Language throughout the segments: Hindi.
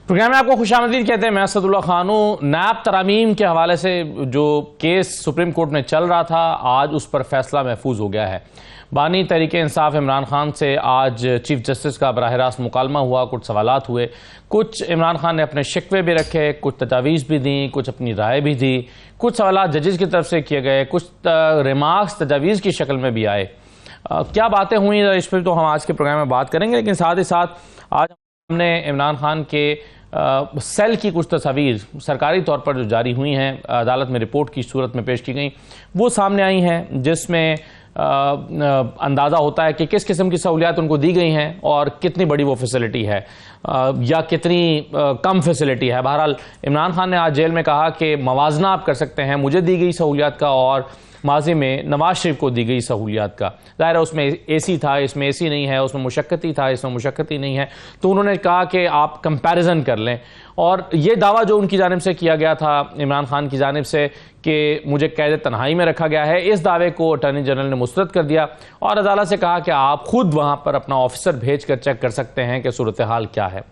प्रोग्राम में आपको खुशामदीद कहते हैं। मैं असदुल्ला खान हूं। नैब तरामीम के हवाले से जो केस सुप्रीम कोर्ट में चल रहा था, आज उस पर फैसला महफूज हो गया है। बानी तहरीक इंसाफ इमरान खान से आज चीफ जस्टिस का बराह रास्त मुकालमा हुआ, कुछ सवालात हुए, कुछ इमरान खान ने अपने शिकवे भी रखे, कुछ तजावीज़ भी दी, कुछ अपनी राय भी दी, कुछ सवालात जजेस की तरफ से किए गए, कुछ रिमार्क्स तजावीज़ की शक्ल में भी आए। क्या बातें हुई इस पर तो हम आज के प्रोग्राम में बात करेंगे, लेकिन साथ ही साथ आज हमने इमरान खान के सेल की कुछ तस्वीर सरकारी तौर पर जो जारी हुई हैं, अदालत में रिपोर्ट की सूरत में पेश की गई, वो सामने आई हैं, जिसमें अंदाज़ा होता है कि किस किस्म की सहूलियात उनको दी गई हैं और कितनी बड़ी वो फैसिलिटी है या कितनी कम फैसिलिटी है। बहरहाल इमरान खान ने आज जेल में कहा कि मवाजना आप कर सकते हैं मुझे दी गई सहूलियात का और माजी में नवाज शरीफ को दी गई सहूलियात का। ज़ाहिर है उसमें एसी था, इसमें एसी नहीं है, उसमें मुशक्कती था, इसमें मुशक्कती नहीं है। तो उन्होंने कहा कि आप कंपैरिजन कर लें, और ये दावा जो उनकी जानिब से किया गया था इमरान खान की जानिब से कि मुझे कैद तन्हाई में रखा गया है, इस दावे को अटॉर्नी जनरल ने मुस्तरद कर दिया और अदालत से कहा कि आप खुद वहाँ पर अपना ऑफिसर भेज कर चेक कर सकते हैं कि सूरत हाल क्या है।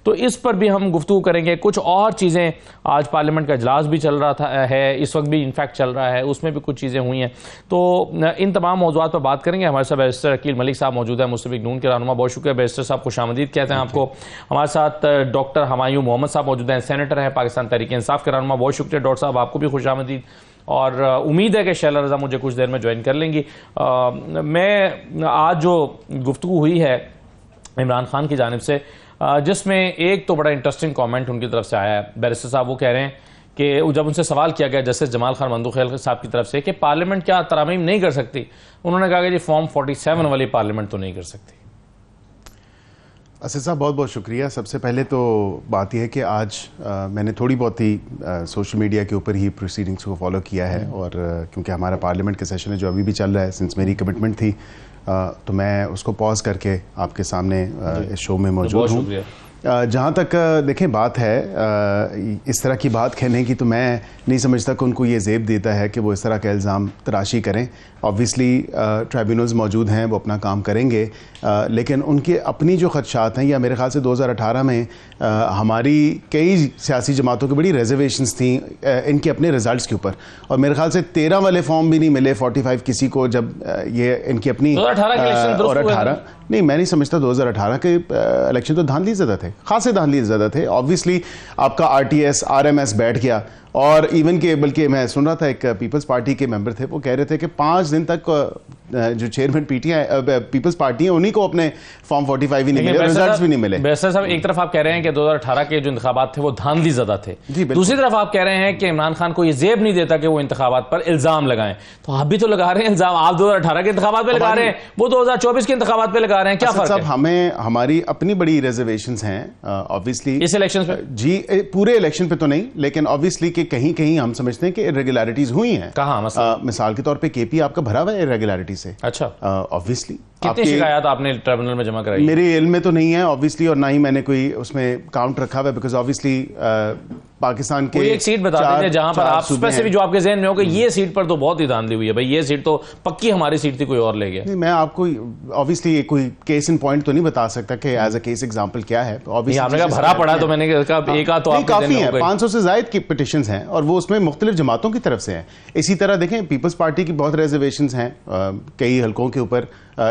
तो इस पर भी हम गुफ्तगू करेंगे। कुछ और चीज़ें, आज पार्लियामेंट का इजलास भी चल रहा है, इस वक्त भी इनफैक्ट चल रहा है, उसमें भी कुछ चीज़ें हुई हैं। तो इन तमाम मौज़ूआत पर बात करेंगे। हमारे साथ बैरिस्टर अकील मलिक साहब मौजूद है, मुस्लिम लीग नून के रहनुमा। बहुत शुक्रिया बैरिस्टर साहब, खुशामदीद कहते हैं आपको। हमारे साथ डॉक्टर हुमायूं मोहम्मद साहब मौजूद हैं, सेनेटर हैं पाकिस्तान तहरीक इंसाफ के रहनुमा। बहुत शुक्रिया डॉक्टर साहब, आपको भी खुशामदीद, और उम्मीद है कि शैला रज़ा मुझे कुछ देर में ज्वाइन कर लेंगी। मैं आज जो गुफ्तगू हुई है इमरान खान की जानिब से, जिसमें एक तो बड़ा इंटरेस्टिंग कमेंट उनकी तरफ से आया है। बैरिस्टर साहब वो कह रहे हैं कि जब उनसे सवाल किया गया जस्टिस जमाल खान मंदुखेल साहब की तरफ से कि पार्लियामेंट क्या तरामीम नहीं कर सकती, उन्होंने कहा कि जी फॉर्म 47 वाली पार्लियामेंट तो नहीं कर सकती। असद साहब बहुत बहुत शुक्रिया। सबसे पहले तो बात यह है कि आज मैंने थोड़ी बहुत ही सोशल मीडिया के ऊपर ही प्रोसीडिंग्स को फॉलो किया है, और क्योंकि हमारा पार्लियामेंट का सेशन है जो अभी भी चल रहा है, सिंस मेरी कमिटमेंट थी, तो मैं उसको पॉज करके आपके सामने इस शो में मौजूद हूँ। जहाँ तक देखें बात है इस तरह की बात कहने की, तो मैं नहीं समझता कि उनको ये ज़ेब देता है कि वो इस तरह का इल्ज़ाम तराशी करें। ऑब्वियसली ट्राइब्यूनल्स मौजूद हैं, वो अपना काम करेंगे, लेकिन उनके अपनी जो खदशात हैं, या मेरे ख्याल से 2018 में हमारी कई सियासी जमातों की बड़ी रिजर्वेशंस थी इनके अपने रिजल्ट्स के ऊपर, और मेरे ख्याल से 13 वाले फॉर्म भी नहीं मिले 45 किसी को, जब ये इनकी अपनी और 18 नहीं, मैं नहीं समझता 2018 के इलेक्शन तो धांधली ज़्यादा थे, खासे धांधली ज़्यादा थे। ऑब्वियसली आपका RTS RMS बैठ गया, और इवन के बल्कि मैं सुन रहा था एक पीपल्स पार्टी के मेंबर थे, वो कह रहे थे कि 5 दिन तक जो चेयरमैन पीपल्स पार्टी है उन्हीं को अपने फॉर्म 45 ही नहीं मिले, रिजल्ट्स भी नहीं मिले। बैरिस्टर साहब, एक तरफ आप कह रहे हैं कि 2018 के जो इंतखाबात थे वो धांधली ज़्यादा थे, दूसरी तरफ आप कह रहे हैं कि इमरान खान को ये ज़ेब नहीं देता कि वो इंतखाबात पर इल्ज़ाम लगाएं। तो आप भी तो लगा रहे हैं इल्ज़ाम, आप 2018 के इंतखाबात पे लगा रहे हैं, वो 2024 के इंतखाबात पे लगा रहे हैं, क्या फर्क है? हमें हमारी अपनी बड़ी रिजर्वेशंस हैं ऑब्वियसली इस इलेक्शन पे। जी, पूरे इलेक्शन पे तो नहीं, लेकिन ऑब्वियसली कि कहीं कहीं हम समझते हैं कि इरेगुलरिटीज हुई हैं। कहाँ? मिसाल के तौर पे KP आपका भरा हुआ है इरेगुलरिटी से। अच्छा, ऑब्वियसली कितनी शिकायत आपने ट्रिब्यूनल में जमा कराई? मेरे इल्म में तो नहीं है ऑब्वियसली, और ना ही मैंने कोई उसमें काउंट रखा हुआ है, बिकॉज ऑब्वियसली पाकिस्तान के एक सीट बता दीजिए जहां पर आप स्पेसिफिक जो आपके जहन में हो कि ये सीट पर तो बहुत ही धांधली हुई है, भाई ये सीट तो पक्की हमारी सीट थी, कोई और ले गया। नहीं, मैं आपको ऑब्वियसली कोई केस इन पॉइंट तो नहीं बता सकता कि एज अ केस एग्जांपल क्या है। आपने कहा भरा पड़ा, तो मैंने कहा एक तो आप काफी है, 500 से ज्यादा की पिटिशंस हैं, और वो उसमें मुख्तलिफ जमातों की तरफ से हैं। इसी तरह देखें पीपल्स पार्टी की बहुत रिजर्वेशंस हैं कई हल्कों के ऊपर,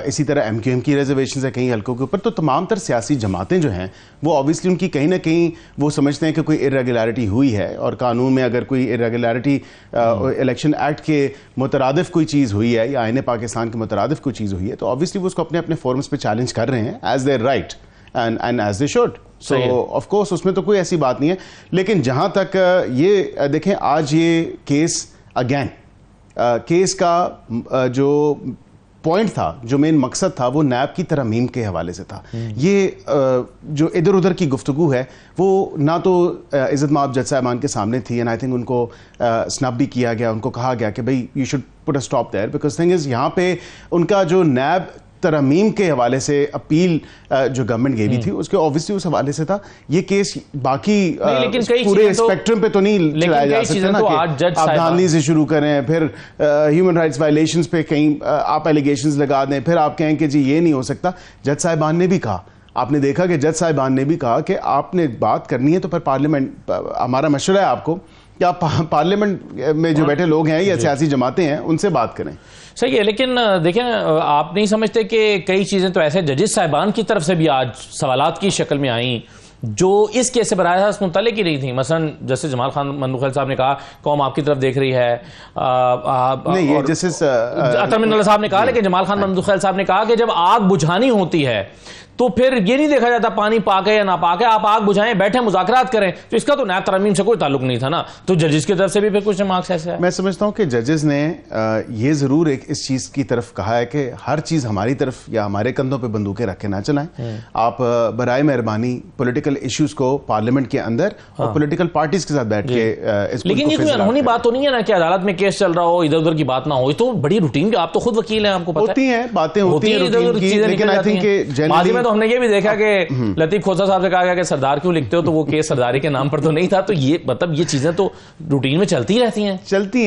इसी तरह MQM की रिजर्वेशंस है कई हल्कों के ऊपर। तो तमाम तर सियासी जमातें जो हैं वो ऑब्वियसली उनकी कहीं ना कहीं वो समझते हैं कि कोई इरेगुलरिटी हुई है, और कानून में अगर कोई इरेगुलरिटी इलेक्शन एक्ट के मुतरादिफ कोई चीज़ हुई है या आईने पाकिस्तान के मुतरादिफ कोई चीज़ हुई है, तो ऑब्वियसली वो उसको अपने अपने फोरम्स पे चैलेंज कर रहे हैं as their right and as they should. So of course उसमें तो कोई ऐसी बात नहीं है। लेकिन जहां तक ये देखें, आज ये केस अगेन केस का जो पॉइंट था, जो मेन मकसद था, वो नैब की तरमीम के हवाले से था। ये जो इधर उधर की गुफ्तगू है वो ना तो इज़्ज़त माब जज साहबान के सामने थी, एंड आई थिंक उनको स्नब भी किया गया, उनको कहा गया कि भाई you should put a stop there, because thing is यहाँ पे उनका जो नैब तरमीम के हवाले से अपील जो गवर्नमेंट गई थी उसके ऑब्वियसली उस हवाले से था। ये केस बाकी पूरे स्पेक्ट्रम पे तो नहीं चलाया जा सकता ना कि आप धांधली से शुरू करें, फिर ह्यूमन राइट्स वायलेशंस पे कहीं आप एलिगेशंस लगा दें, फिर आप कहें कि जी ये नहीं हो सकता। जज साहिबान ने भी कहा आपने देखा कि जज साहिबान ने भी कहा कि आपने बात करनी है तो फिर पार्लियामेंट, हमारा मशवरा है आपको कि आप पार्लियामेंट में जो बैठे लोग हैं या सियासी जमातें हैं उनसे बात करें। सही है, लेकिन देखें, आप नहीं समझते कि कई चीज़ें तो ऐसे जजेस साहिबान की तरफ से भी आज सवालात की शक्ल में आई जो इस केस से बराह रास्त मुतल्लिक ही नहीं थी। मसलन जैसे जमाल खान मंदुखैल साहब ने कहा कौम आपकी तरफ देख रही है, नहीं, ये जस्टिस अतर मिन्नल्लाह साहब ने कहा, लेकिन जमाल खान मंदुखैल साहब ने कहा कि जब आग बुझानी होती है तो फिर ये नहीं देखा जाता पानी पाक है या ना पाक है, आप आग बुझाएं, बैठे मुज़ाकरात करें। तो इसका तो नायब तरमीम से कोई ताल्लुक नहीं था ना, तो जजेस की तरफ से भी फिर कुछ मार्क्स ऐसे है। मैं समझता हूं कि जजेस ने ये जरूर एक इस चीज की तरफ कहा है कि हर चीज हमारी तरफ या हमारे कंधों पे बंदूकें रख के ना चलाएं। आप बराए मेहरबानी पॉलिटिकल इश्यूज को पार्लियामेंट के अंदर और पॉलिटिकल पार्टीज के साथ बैठ के इस, लेकिन ये कोई अनहोनी बात तो नहीं है ना कि अदालत में केस चल रहा हो, इधर उधर की बात ना हो। तो बड़ी रूटीन, आप तो खुद वकील हैं, आपको पता होती हैं बातें, होती हैं रूटीन की, लेकिन आई थिंक कि माजी में तो हमने ये भी देखा कि लतीफ खोसा साहब से कहा गया कि सरदार क्यों लिखते हो, तो वो केस सरदारी के नाम पर तो नहीं था। तो ये मतलब ये चीजें तो रूटीन में चलती रहती हैं, चलती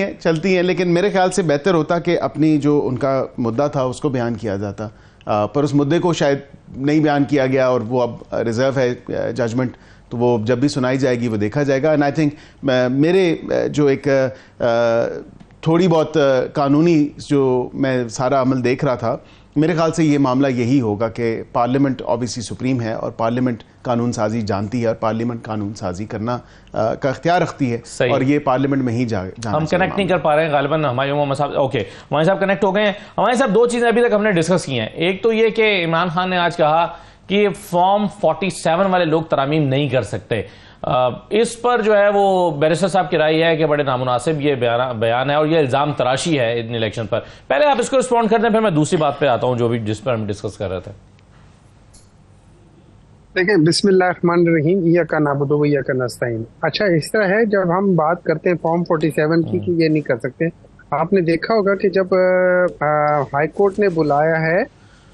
हैं, लेकिन मेरे ख्याल से बेहतर होता कि अपनी जो उनका मुद्दा था उसको बयान किया जाता, पर उस मुद्दे को शायद नहीं बयान किया गया और वो अब रिजर्व है जजमेंट, तो वो जब भी सुनाई जाएगी वो देखा जाएगा। एंड आई थिंक मेरे जो एक थोड़ी बहुत कानूनी जो मैं सारा अमल देख रहा था, मेरे ख्याल से ये मामला यही होगा कि पार्लियामेंट ऑब्वियसली सुप्रीम है और पार्लियामेंट कानून साजी जानती है और पार्लियामेंट कानून साजी करना का इख्तियार रखती है और ये पार्लियामेंट में ही जाना। हम कनेक्ट नहीं कर पा रहे हैं गालिबन हमायूं मोहम्मद साहब। ओके, हमारे साहब कनेक्ट हो गए हैं। हमारे साहब दो चीज़ें अभी तक हमने डिस्कस की हैं। एक तो ये कि इमरान खान ने आज कहा कि फॉर्म 47 वाले लोग तरामीम नहीं कर सकते। इस पर जो है वो बैरिस्टर साहब की राय है कि बड़े नामुनासिब ये बयान है और ये इल्ज़ाम तराशी है इन इलेक्शन पर। पहले आप इसको रिस्पॉन्ड कर दें, फिर मैं दूसरी बात पे आता हूं जो भी जिस पर हम डिस्कस कर रहे थे। देखिए, बिस्मिल्लाहिर्रहमानिर्रहीम, इय्याका नअबुदु व इय्याका नस्तईन। अच्छा, इस तरह है, जब हम बात करते हैं फॉर्म 47 की कि ये नहीं कर सकते, आपने देखा होगा कि जब हाई कोर्ट ने बुलाया है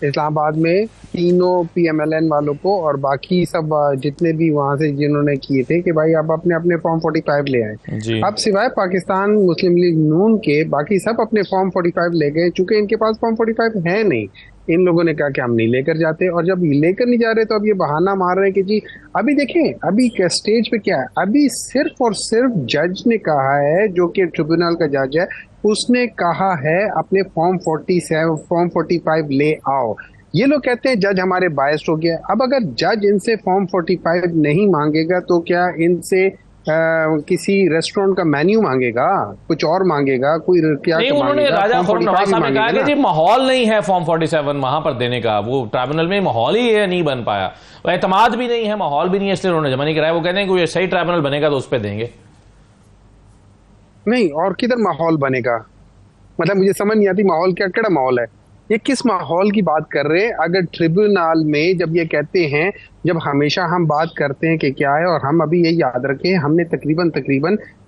इस्लामाबाद में तीनों PMLN वालों को और बाकी सब जितने भी वहां से जिन्होंने किए थे कि भाई आप अपने अपने फॉर्म 45 ले आए। अब सिवाय पाकिस्तान मुस्लिम लीग नून के बाकी सब अपने फॉर्म 45 ले गए। चूंकि इनके पास फॉर्म 45 है नहीं, इन लोगों ने कहा कि हम नहीं लेकर जाते, और जब लेकर नहीं जा रहे तो अब ये बहाना मार रहे हैं कि जी अभी देखें अभी स्टेज पे क्या है। अभी सिर्फ और सिर्फ जज ने कहा है, जो कि ट्रिब्यूनल का जज है, उसने कहा है अपने फॉर्म 45 ले आओ। ये लोग कहते हैं जज हमारे बायस्ड हो गया। अब अगर जज इनसे फॉर्म 45 नहीं मांगेगा तो क्या इनसे किसी रेस्टोरेंट का मेन्यू मांगेगा, कुछ और मांगेगा, कोई क्या नहीं, उन्होंने राजा खुर्रम नवाज साहब ने कहा कि जी माहौल नहीं है फॉर्म 47 वहां पर देने का, वो ट्राइब्यूनल में माहौल ही नहीं बन पाया, एतमाद भी नहीं है, माहौल भी नहीं है, इसलिए उन्होंने जमा नहीं कराया। वो कहते हैं कि सही ट्राइब्यूनल बनेगा तो उस पर देंगे। नहीं, और किधर माहौल बनेगा? मतलब मुझे समझ नहीं आती माहौल क्या माहौल है, ये किस माहौल की बात कर रहे हैं? अगर ट्रिब्यूनल में जब ये कहते हैं, जब हमेशा हम बात करते हैं कि क्या है, और हम अभी ये याद रखें हमने तकरीबन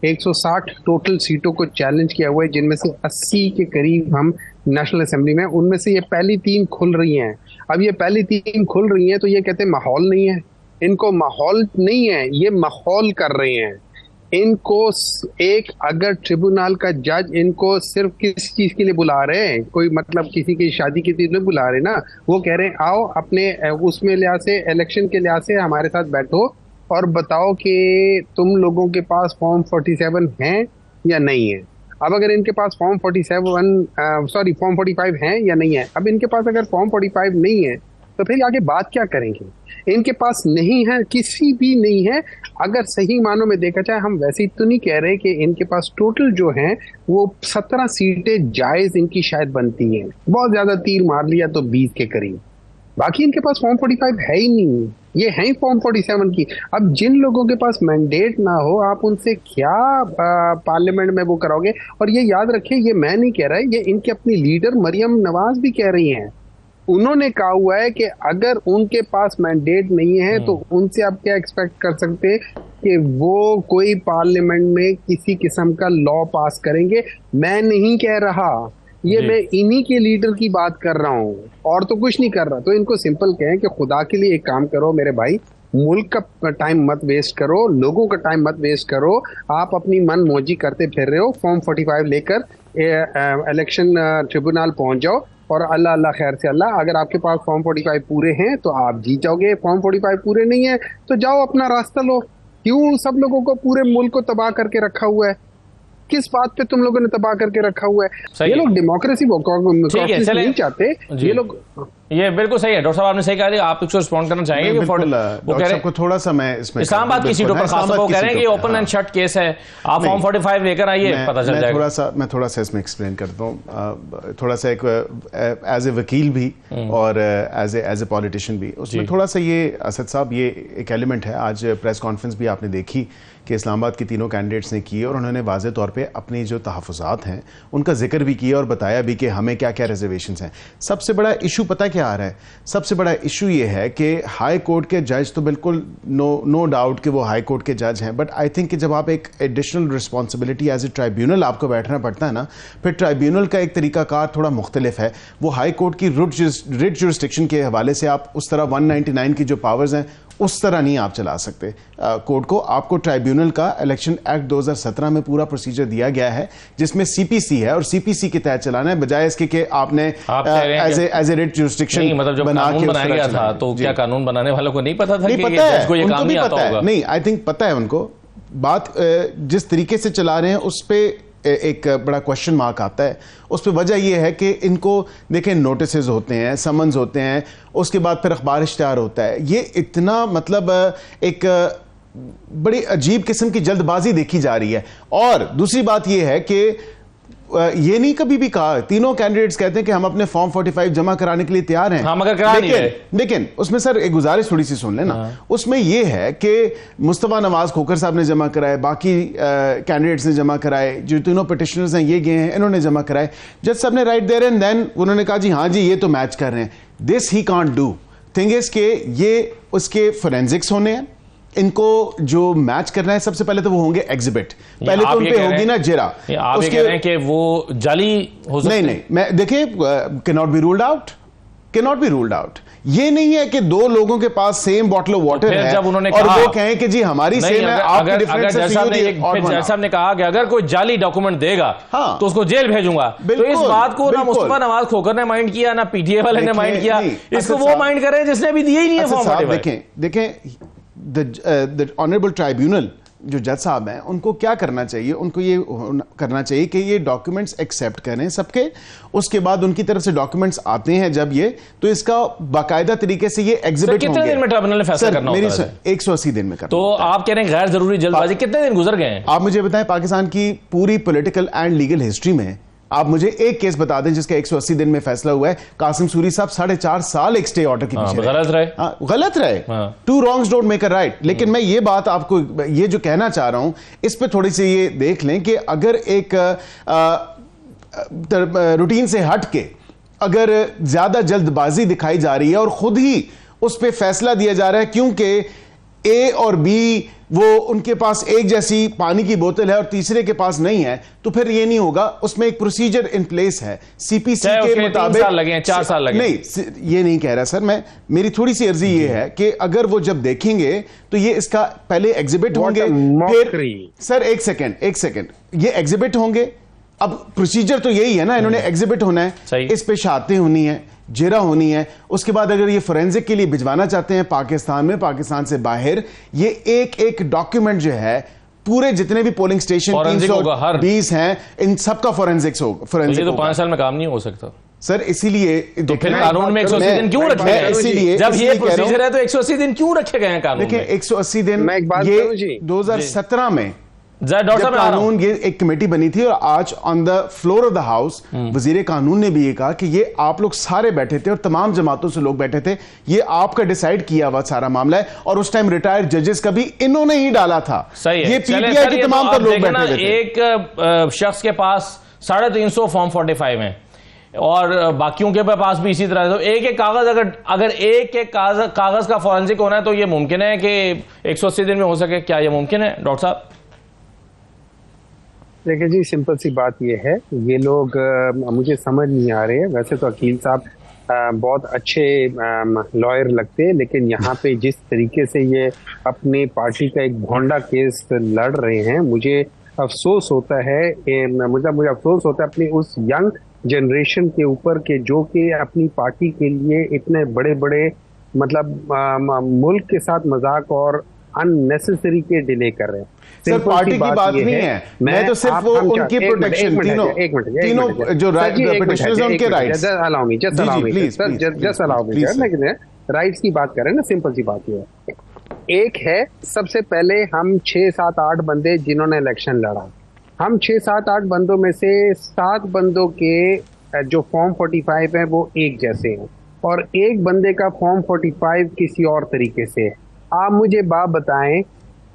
160 टोटल सीटों को चैलेंज किया हुआ है, जिनमें से 80 के करीब हम नेशनल असेंबली में, उनमें से ये पहली 3 खुल रही हैं। अब ये पहली 3 खुल रही हैं तो ये कहते हैं माहौल नहीं है, इनको माहौल नहीं है, ये माहौल कर रहे हैं। इनको एक अगर ट्रिब्यूनल का जज इनको सिर्फ किस चीज के लिए बुला रहे हैं, कोई मतलब किसी की शादी के लिए बुला रहे ना, वो कह रहे हैं आओ अपने उसमें लिहाज से, इलेक्शन के लिहाज से हमारे साथ बैठो और बताओ कि तुम लोगों के पास फॉर्म 47 है या नहीं है। अब अगर इनके पास फॉर्म 45 है या नहीं है, अब इनके पास अगर फॉर्म 45 नहीं है तो फिर आगे बात क्या करेंगे? इनके पास नहीं है, किसी भी नहीं है। अगर सही मानों में देखा जाए, हम वैसे ही तो नहीं कह रहे कि इनके पास टोटल जो है वो 17 सीटें जायज इनकी शायद बनती हैं, बहुत ज्यादा तीर मार लिया तो 20 के करीब। बाकी इनके पास फॉर्म 45 है ही नहीं, ये है ही फॉर्म 47 की। अब जिन लोगों के पास मैंडेट ना हो, आप उनसे क्या पार्लियामेंट में वो कराओगे? और ये याद रखिए, ये मैं नहीं कह रहा है, ये इनके अपनी लीडर मरियम नवाज भी कह रही हैं। उन्होंने कहा हुआ है कि अगर उनके पास मैंडेट नहीं है तो उनसे आप क्या एक्सपेक्ट कर सकते हैं कि वो कोई पार्लियामेंट में किसी किस्म का लॉ पास करेंगे? मैं नहीं कह रहा, ये मैं इन्हीं के लीडर की बात कर रहा हूँ और तो कुछ नहीं कर रहा। तो इनको सिंपल कहें कि खुदा के लिए एक काम करो मेरे भाई, मुल्क का टाइम मत वेस्ट करो, लोगों का टाइम मत वेस्ट करो। आप अपनी मन मौजी करते फिर रहे हो, फॉर्म 45 लेकर इलेक्शन ट्रिब्यूनल पहुंच जाओ और अल्लाह अल्लाह खैर से अल्लाह, अगर आपके पास फॉर्म 45 पूरे हैं तो आप जीत जाओगे, फॉर्म 45 पूरे नहीं है तो जाओ अपना रास्ता लो। क्यों सब लोगों को, पूरे मुल्क को तबाह करके रखा हुआ है? किस बात पे तुम लोगों ने तबाह करके रखा हुआ है? ये लोग डेमोक्रेसी नहीं चाहते, ये लोग। ये बिल्कुल सही है डॉक्टर साहब, आपने सही कहा। आप इसको रिस्पॉन्ड करना चाहेंगे? वो कह रहे हैं थोड़ा सा मैं इसमें इस्लामाबाद की सीटों पर खासतौर पर कह रहे हैं कि ओपन एंड शट केस है, आप फॉर्म 45 लेकर आइए, पता चल जाएगा। मैं थोड़ा सा इसमें एक्सप्लेन करता हूँ, थोड़ा सा एक एज ए वकील भी और एज ए पॉलिटिशियन भी, उसमें थोड़ा सा ये असद साहब, ये एक एलिमेंट है। आज प्रेस कॉन्फ्रेंस भी आपने देखी कि इस्लामाबाद के तीनों कैंडिडेट्स ने किए और उन्होंने वाज़े तौर पे अपनी जो तहफ़्फ़ुज़ात हैं उनका जिक्र भी किया और बताया भी कि हमें क्या क्या रिजर्वेशंस हैं। सबसे बड़ा इशू पता क्या आ रहा है? सबसे बड़ा इशू ये है कि हाई कोर्ट के जज तो बिल्कुल नो डाउट कि वो हाई कोर्ट के जज हैं, बट आई थिंक कि जब आप एक additional responsibility as a tribunal आपको बैठना पड़ता है ना, फिर ट्राइब्यूनल का एक तरीकाकार थोड़ा मुख्तलिफ है। वो हाई कोर्ट की रिट जुरिस्डिक्शन के हवाले से आप उस तरह 199 की जो पावर्स हैं उस तरह नहीं आप चला सकते कोर्ट को। आपको ट्राइब्यूनल का इलेक्शन एक्ट 2017 में पूरा प्रोसीजर दिया गया है जिसमें सीपीसी है और सीपीसी के तहत चलाना है, बजाय इसके कि आपने एज ए रेट जुरिस्डिक्शन मतलब जब कानून बनाया गया था तो क्या कानून बनाने वालों को नहीं पता था कि जज को ये काम नहीं आता होगा? नहीं, आई थिंक पता है उनको। बात जिस तरीके से चला रहे हैं उस पे एक बड़ा क्वेश्चन मार्क आता है। उस पर वजह यह है कि इनको देखें, नोटिसेस होते हैं, समन्स होते हैं, उसके बाद फिर अखबार इश्तिहार होता है। ये इतना मतलब एक बड़ी अजीब किस्म की जल्दबाजी देखी जा रही है। और दूसरी बात यह है कि ये नहीं कभी भी कहा, तीनों कैंडिडेट्स कहते हैं कि हम अपने फॉर्म 45 जमा कराने के लिए तैयार हैं, हम अगर करा नहीं रहे। लेकिन उसमें सर एक गुजारिश थोड़ी सी सुन लेना। उसमें यह है कि मुस्तफा नवाज खोखर साहब ने जमा कराए, बाकी कैंडिडेट्स ने जमा कराए, जो तीनों पिटिशनर्स हैं ये गए हैं, इन्होंने जमा कराए। जज साहब ने राइट दे रहे हैं, देन उन्होंने कहा जी हाँ जी ये तो मैच कर रहे हैं। This he can't do. Thing is के ये उसके फोरेंसिक्स होने हैं, इनको जो मैच करना है सबसे पहले तो वो होंगे एग्जिबिट, पहले तो उनपे होगी ना जिरा। आप ये कह रहे हैं कि वो जाली हो सकते हैं? नहीं, मैं देखिए, can not be ruled out, can not be ruled out. ये नहीं है कि दो लोगों के पास सेम बॉटल ऑफ वाटर है जब उन्होंने और वो कहें कि जी हमारी सेम है, आपकी डिफरेंट है। जज साहब ने कहा कि अगर कोई जाली डॉक्यूमेंट देगा तो उसको जेल भेजूंगा, तो इस बात को ना मुस्तफा नवाज खोखर ने माइंड किया, ना पीटीए वाले ने माइंड किया, इसको वो माइंड कर रहे हैं जिसने अभी दिया ही नहीं है फॉर्म 45। देखें द ऑनरेबल ट्राइब्यूनल जो जज साहब हैं उनको क्या करना चाहिए? उनको ये करना चाहिए कि ये डॉक्यूमेंट्स एक्सेप्ट करें सबके, उसके बाद उनकी तरफ से डॉक्यूमेंट्स आते हैं जब ये, तो इसका बाकायदा तरीके से ये एग्जिबिट होंगे। कितने दिन में ट्रिब्यूनल ने फैसला करना होता है? 180 दिन में करना। तो आप कह रहे हैं गैर जरूरी जल्दबाजी, कितने दिन गुजर गए हैं? आप मुझे बताएं, पाकिस्तान की पूरी पॉलिटिकल एंड लीगल हिस्ट्री में आप मुझे एक केस बता दें जिसका 180 दिन में फैसला हुआ है। कासिम सूरी साहब 4.5 साल एक स्टे ऑर्डर के पीछे गलत रहे। Two wrongs don't make a right. लेकिन मैं ये बात आपको ये जो कहना चाह रहा हूं इस पे थोड़ी सी ये देख लें कि अगर एक रूटीन से हट के अगर ज्यादा जल्दबाजी दिखाई जा रही है और खुद ही उस पर फैसला दिया जा रहा है क्योंकि ए और बी वो उनके पास एक जैसी पानी की बोतल है और तीसरे के पास नहीं है, तो फिर ये नहीं होगा। उसमें एक प्रोसीजर इन प्लेस है सीपीसी के मुताबिक। 3 साल लगे हैं, 4 साल लगे नहीं, ये नहीं कह रहा सर मैं, मेरी थोड़ी सी अर्जी ये है कि अगर वो जब देखेंगे तो ये इसका पहले एग्जिबिट होंगे, फिर सर एक सेकेंड ये एग्जिबिट होंगे। अब प्रोसीजर तो यही है ना, इन्होंने एग्जिबिट होना है, इस पे शहादतें होनी है, जिरा होनी है, उसके बाद अगर ये फोरेंसिक के लिए भिजवाना चाहते हैं पाकिस्तान में, पाकिस्तान से बाहर, ये एक एक डॉक्यूमेंट जो है पूरे जितने भी पोलिंग स्टेशन 320 हैं इन सबका फोरेंसिक्स होगा। फोरेंसिक तो 5 साल में काम नहीं हो सकता सर, इसीलिए तो फिर कानून में 180 दिन क्यों रखे गए? इसीलिए जब ये प्रोसीजर है तो 180 दिन क्यों रखे गए हैं कानून में? देखिए 180 दिन ये 2017 में डॉक्टर कानून, ये एक कमेटी बनी थी और आज on the floor of the house वजीर कानून ने भी ये कहा कि ये आप लोग सारे बैठे थे और तमाम जमातों से लोग बैठे थे, ये आपका डिसाइड किया हुआ सारा मामला है और उस टाइम रिटायर्ड जजेस का भी इन्होंने ही डाला था। सही है, ये पीटीआई के तमाम पर लोग बैठे थे। एक शख्स के पास 350 फॉर्म 45 हैं और बाकियों के पास भी इसी तरह। तो एक एक कागज अगर एक एक कागज का फॉरेंसिक होना है तो ये मुमकिन है कि 180 दिन में हो सके? क्या ये मुमकिन है डॉक्टर साहब? देखिए जी, सिंपल सी बात ये है, ये लोग मुझे समझ नहीं आ रहे हैं। वैसे तो अकील साहब बहुत अच्छे लॉयर लगते हैं, लेकिन यहाँ पे जिस तरीके से ये अपने पार्टी का एक भोंडा केस लड़ रहे हैं, मुझे अफसोस होता है मुझे अफसोस होता है अपनी उस यंग जनरेशन के ऊपर के जो कि अपनी पार्टी के लिए इतने बड़े बड़े मतलब मुल्क के साथ मजाक और अननेसेसरी के डिले कर रहे हैं। सर पार्टी की बात नहीं है, मैं तो सिर्फ वो उनकी प्रोटेक्शन तीनों जो पिटिशनर्स हैं उनके rights. Allow me just allow me rights की बात कर रहे हैं ना। सिंपल सी बात ये है, एक है सबसे पहले हम 6, 7, 8 बंदे जिन्होंने इलेक्शन लड़ा, हम 6, 7, 8 बंदों में से 7 बंदों के जो फॉर्म 45 है वो एक जैसे हैं और एक बंदे का फॉर्म 45 किसी और तरीके से है। आप मुझे बात बताएं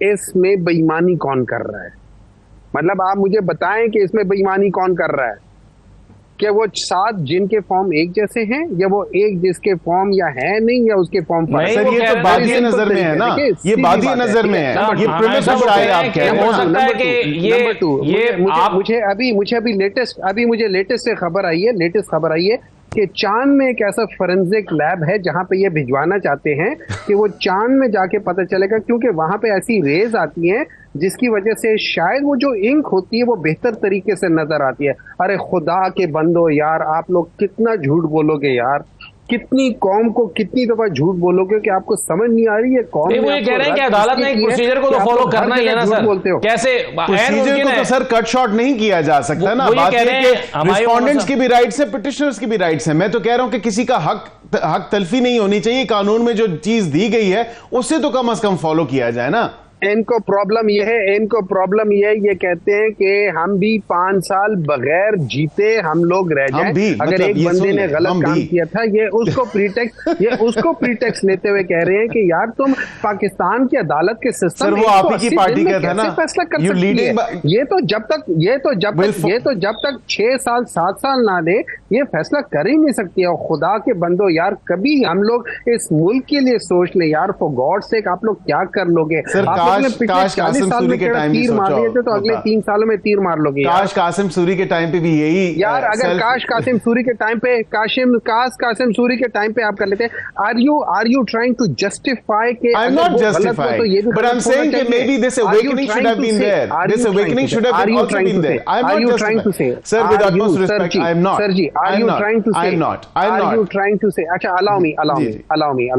इसमें बेईमानी कौन कर रहा है? मतलब आप मुझे बताएं कि इसमें बेईमानी कौन कर रहा है? क्या वो 7 जिनके फॉर्म एक जैसे हैं या वो एक जिसके फॉर्म या है नहीं या उसके फॉर्म पर? सर ये तो बादी नजर में है ना, ये बादी नजर में है, ये प्रीमिस ऑफ राय आप कह रहे हैं। हो सकता है कि नंबर 2 मुझे अभी लेटेस्ट से खबर आई है कि चांद में एक ऐसा फोरेंसिक लैब है जहां पे ये भिजवाना चाहते हैं कि वो चांद में जाके पता चलेगा, क्योंकि वहां पे ऐसी रेज आती हैं जिसकी वजह से शायद वो जो इंक होती है वो बेहतर तरीके से नजर आती है। अरे खुदा के बंदो यार, आप लोग कितना झूठ बोलोगे यार, कितनी कौम को कितनी दफा झूठ बोलोगे कि आपको समझ नहीं आ रही है कौम। वो ये कह रहे हैं कि अदालत ने एक प्रोसीजर को तो फॉलो करना ही है ना सर, बोलते हो कैसे प्रोसीजर को तो सर कट शॉर्ट नहीं किया जा सकता ना। बात ये कि रिस्पोंडेंट्स की भी राइट्स है, पिटिशनर्स की भी राइट्स है। मैं तो कह रहा हूं कि किसी का हक तलफी नहीं होनी चाहिए, कानून में जो चीज दी गई है उससे तो कम से कम फॉलो किया जाए ना। इनको प्रॉब्लम ये है, ये कहते हैं कि हम भी 5 साल बगैर जीते हम लोग रह जाएं अगर मतलब एक बंदे ने गलत काम किया था। ये उसको प्रीटेक्स्ट लेते हुए कह रहे हैं कि यार तुम पाकिस्तान की अदालत के सिस्टम में आप ही की पार्टी का था ना, फैसला कर सकती है। ये तो जब तक 6 साल 7 साल ना दे ये फैसला कर ही नहीं सकती है। और खुदा के बंदो यार, कभी हम लोग इस मुल्क के लिए सोच ले यार, फॉर गॉड सेक आप लोग क्या कर लोगे? काश कासिम सूरी के टाइम तीर मार लिए थे तो अगले 3 सालों में तीर मार लोगे। काश कासिम सूरी के टाइम पे भी यही यार, अगर कासिम सूरी के टाइम पे कासिम सूरी के टाइम पे आप कर लेते। Are you trying to justify के? I am not justifying, but I am saying कि maybe this awakening should have been there, this awakening should have also been there. I am not trying to say, sir, with utmost respect, I am not. Sir ji, are you trying to say अच्छा, allow me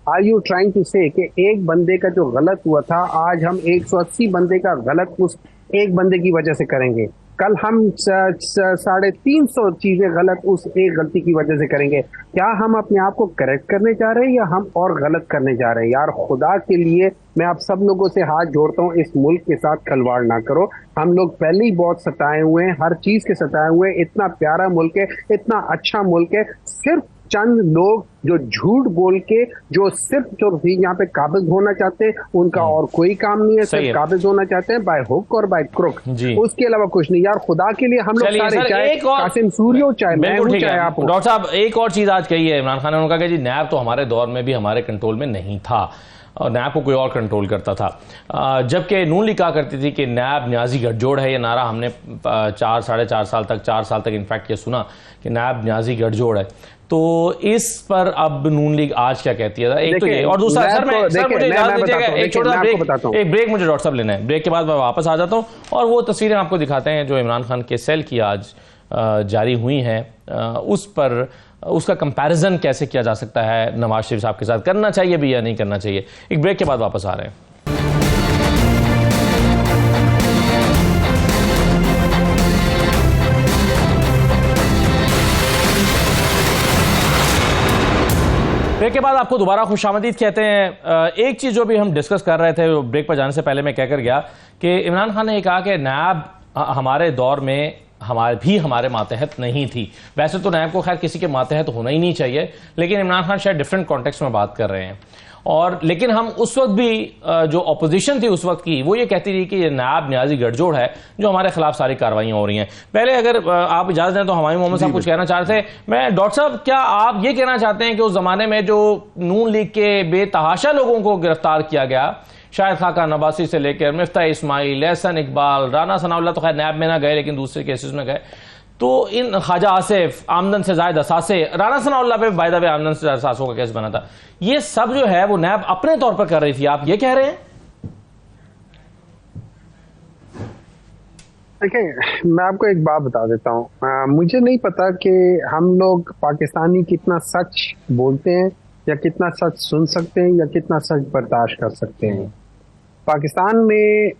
are you trying to say कि एक बंदे का जो गलत हुआ था आज हम 180 बंदे का गलत उस एक बंदे की वजह से करेंगे? कल हम 350 चीजें गलत उस एक गलती की वजह से करेंगे? क्या हम अपने आप को करेक्ट करने जा रहे हैं या हम और गलत करने जा रहे हैं? यार खुदा के लिए मैं आप सब लोगों से हाथ जोड़ता हूँ, इस मुल्क के साथ खिलवाड़ ना करो। हम लोग पहले ही बहुत सताए हुए हैं, हर चीज के सताए हुए हैं। इतना प्यारा मुल्क है, इतना अच्छा मुल्क है, सिर्फ चंद लोग जो झूठ बोल के जो सिर्फ जो यहाँ पे काबिज होना चाहते हैं, उनका और कोई काम नहीं है, सिर्फ काबिज होना चाहते हैं बाय हुक और बाय क्रुक, उसके अलावा कुछ नहीं। यार खुदा के लिए हम लोग सारे, चाहे कासिम सूरी हो, चाहे मैं हूं, चाहे आप। डॉक्टर साहब एक और चीज आज कही है इमरान खान ने, उन्होंने कहा कि जी नैब तो हमारे दौर में भी हमारे कंट्रोल में नहीं था और नैब को कोई और कंट्रोल करता था। जबकि नून लीग कहा करती थी कि नैब न्याजी गठजोड़ है। ये नारा हमने 4-4.5 साल तक 4 साल तक इनफैक्ट ये सुना कि नैब न्याजी गठजोड़ है। तो इस पर अब नून लीग आज क्या कहती है? एक तो ये, और दूसरा सर मुझे इजाजत दीजिएगा, एक छोटा ब्रेक मुझे डॉक्टर साहब लेना है। ब्रेक के बाद मैं वापस आ जाता हूँ और वो तस्वीरें आपको दिखाते हैं जो इमरान खान के सेल की आज जारी हुई हैं, उस पर उसका कंपैरिजन कैसे किया जा सकता है नवाज शरीफ साहब के साथ, करना चाहिए भी या नहीं करना चाहिए। एक ब्रेक के बाद वापस आ रहे हैं। ब्रेक के बाद आपको दोबारा खुशामदीद कहते हैं। एक चीज जो भी हम डिस्कस कर रहे थे ब्रेक पर जाने से पहले मैं कहकर गया कि इमरान खान ने ये कहा कि नैब हमारे दौर में हमारे मातहत नहीं थी। वैसे तो नैब को खैर किसी के मातहत होना ही नहीं चाहिए, लेकिन इमरान खान शायद डिफरेंट कॉन्टेक्स्ट में बात कर रहे हैं। और लेकिन हम उस वक्त भी जो अपोजिशन थी उस वक्त की, वो ये कहती रही कि ये नैब न्याजी गठजोड़ है जो हमारे खिलाफ सारी कार्रवाइयां हो रही हैं। पहले अगर आप इजाजत दें तो हमारी मोहम्मद साहब कुछ कहना चाहते थे। मैं डॉक्टर साहब, क्या आप ये कहना चाहते हैं कि उस जमाने में जो नून लीग के बेतहाशा लोगों को गिरफ्तार किया गया, शाहिद खाकान अब्बासी से लेकर मिफ्ता इस्माइल, एहसन इकबाल, राना सनाउल्लाह तो खैर नैब में ना गए लेकिन दूसरे केसेस में गए, तो इन ख्वाजा आसिफ, आमदन से जायद असासे, राना सनाउल्लाह पे बाय द वे आमदन से जायद असासों का केस बना था, ये सब जो है वो नैब अपने तौर पर कर रही थी, आप ये कह रहे हैं? देखिए, मैं आपको एक बात बता देता हूँ। मुझे नहीं पता कि हम लोग पाकिस्तानी कितना सच बोलते हैं या कितना सच सुन सकते हैं या कितना सच बर्दाश्त कर सकते हैं। पाकिस्तान में